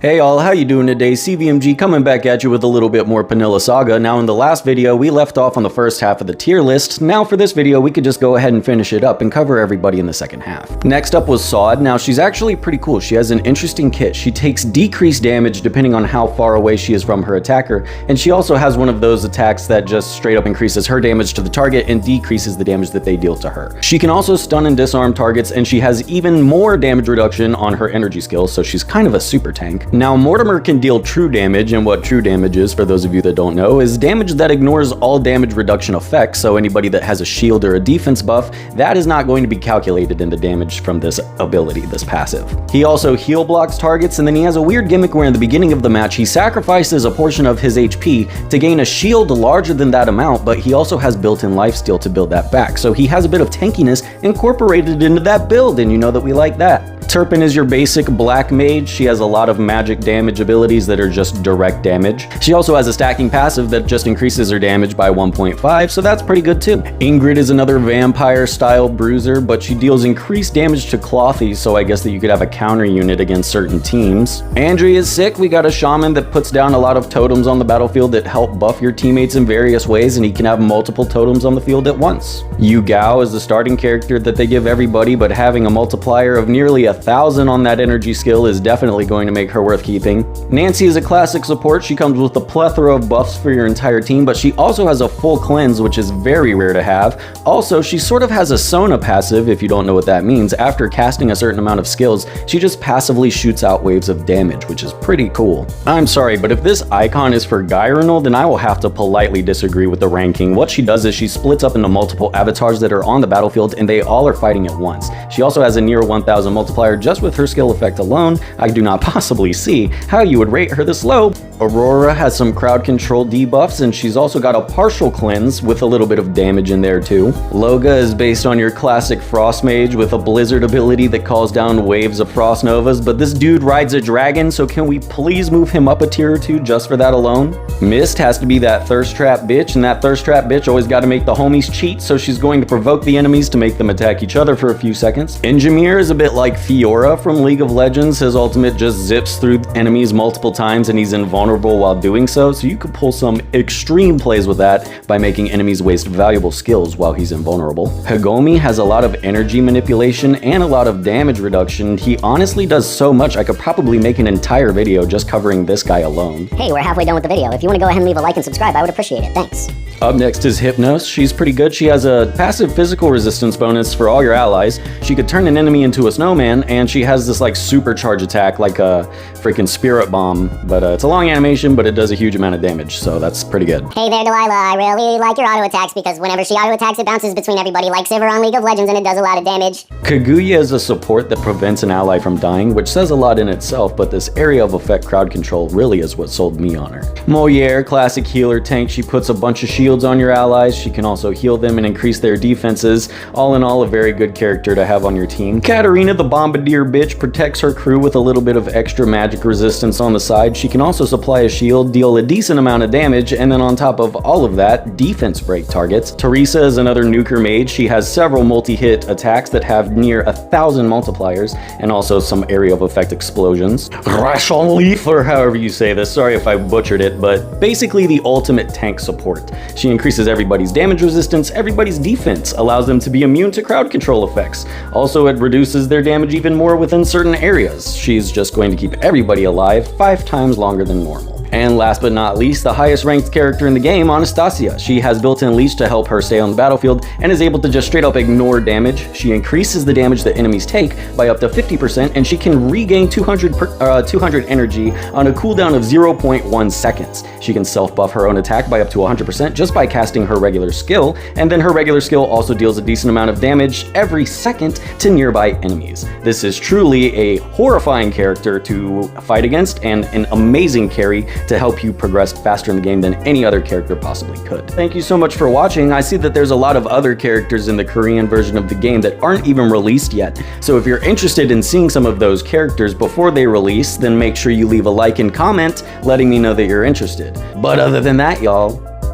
Hey all, how you doing today? CVMG coming back at you with a little bit more Panilla Saga. Now in the last video, we left off on the first half of the tier list. Now for this video, we could just go ahead and finish it up and cover everybody in the second half. Next up was Sod. Now she's actually pretty cool. She has an interesting kit. She takes decreased damage depending on how far away she is from her attacker. And she also has one of those attacks that just straight up increases her damage to the target and decreases the damage that they deal to her. She can also stun and disarm targets, and she has even more damage reduction on her energy skill, so she's kind of a super tank. Now, Mortimer can deal true damage, and what true damage is, for those of you that don't know, is damage that ignores all damage reduction effects, so anybody that has a shield or a defense buff, that is not going to be calculated in the damage from this ability, this passive. He also heal blocks targets, and then he has a weird gimmick where in the beginning of the match, he sacrifices a portion of his HP to gain a shield larger than that amount, but he also has built-in lifesteal to build that back, so he has a bit of tankiness incorporated into that build, and you know that we like that. Turpin is your basic black mage. She has a lot of magic damage abilities that are just direct damage. She also has a stacking passive that just increases her damage by 1.5, so that's pretty good too. Ingrid is another vampire style bruiser, but she deals increased damage to Clothy, so I guess that you could have a counter unit against certain teams. Andrea is sick. We got a shaman that puts down a lot of totems on the battlefield that help buff your teammates in various ways, and he can have multiple totems on the field at once. Yu Gao is the starting character that they give everybody, but having a multiplier of nearly 1,000 on that energy skill is definitely going to make her worth keeping. Nancy is a classic support. She comes with a plethora of buffs for your entire team, but she also has a full cleanse, which is very rare to have. Also, she sort of has a Sona passive, if you don't know what that means. After casting a certain amount of skills, she just passively shoots out waves of damage, which is pretty cool. I'm sorry, but if this icon is for Gyronal, then I will have to politely disagree with the ranking. What she does is she splits up into multiple avatars that are on the battlefield, and they all are fighting at once. She also has a near 1,000 multiplier. Just with her skill effect alone, I do not possibly see how you would rate her this low. Aurora has some crowd control debuffs, and she's also got a partial cleanse with a little bit of damage in there too. Loga is based on your classic frost mage with a blizzard ability that calls down waves of frost novas, but this dude rides a dragon, so can we please move him up a tier or two just for that alone? Mist has to be that thirst trap bitch, and that thirst trap bitch always got to make the homies cheat, so she's going to provoke the enemies to make them attack each other for a few seconds. Enjamir is a bit like Fiora from League of Legends. His ultimate just zips through enemies multiple times and he's invulnerable while doing so you could pull some extreme plays with that by making enemies waste valuable skills while he's invulnerable. Hagomi has a lot of energy manipulation and a lot of damage reduction. He honestly does so much I could probably make an entire video just covering this guy alone. Hey, we're halfway done with the video. If you want to go ahead and leave a like and subscribe, I would appreciate it. Thanks. Up next is Hypnos. She's pretty good. She has a passive physical resistance bonus for all your allies. She could turn an enemy into a snowman, and she has this like supercharge attack like a freaking spirit bomb, but it's a long animation, but it does a huge amount of damage, so that's pretty good. Hey there, Delilah. I really like your auto attacks because whenever she auto attacks, it bounces between everybody like Sivir on League of Legends, and it does a lot of damage. Kaguya is a support that prevents an ally from dying, which says a lot in itself, but this area of effect crowd control really is what sold me on her. Moyer, classic healer tank. She puts a bunch of shields on your allies. She can also heal them and increase their defenses. All in all, a very good character to have on your team. Katarina, the bombardier bitch, protects her crew with a little bit of extra magic resistance on the side. She can also supply a shield, deal a decent amount of damage, and then on top of all of that, defense break targets. Teresa is another nuker mage. She has several multi-hit attacks that have near 1,000 multipliers, and also some area of effect explosions. Ration Leaf, or however you say this, sorry if I butchered it, but basically the ultimate tank support. She increases everybody's damage resistance, everybody's defense, allows them to be immune to crowd control effects. Also, it reduces their damage even more within certain areas. She's just going to keep everybody alive 5 times longer than normal. And last but not least, the highest ranked character in the game, Anastasia. She has built-in leech to help her stay on the battlefield and is able to just straight up ignore damage. She increases the damage that enemies take by up to 50%, and she can regain 200 energy on a cooldown of 0.1 seconds. She can self-buff her own attack by up to 100% just by casting her regular skill, and then her regular skill also deals a decent amount of damage every second to nearby enemies. This is truly a horrifying character to fight against and an amazing carry to help you progress faster in the game than any other character possibly could. Thank you so much for watching. I see that there's a lot of other characters in the Korean version of the game that aren't even released yet. So if you're interested in seeing some of those characters before they release, then make sure you leave a like and comment letting me know that you're interested. But other than that, y'all,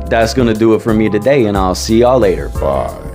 that's gonna do it for me today, and I'll see y'all later. Bye.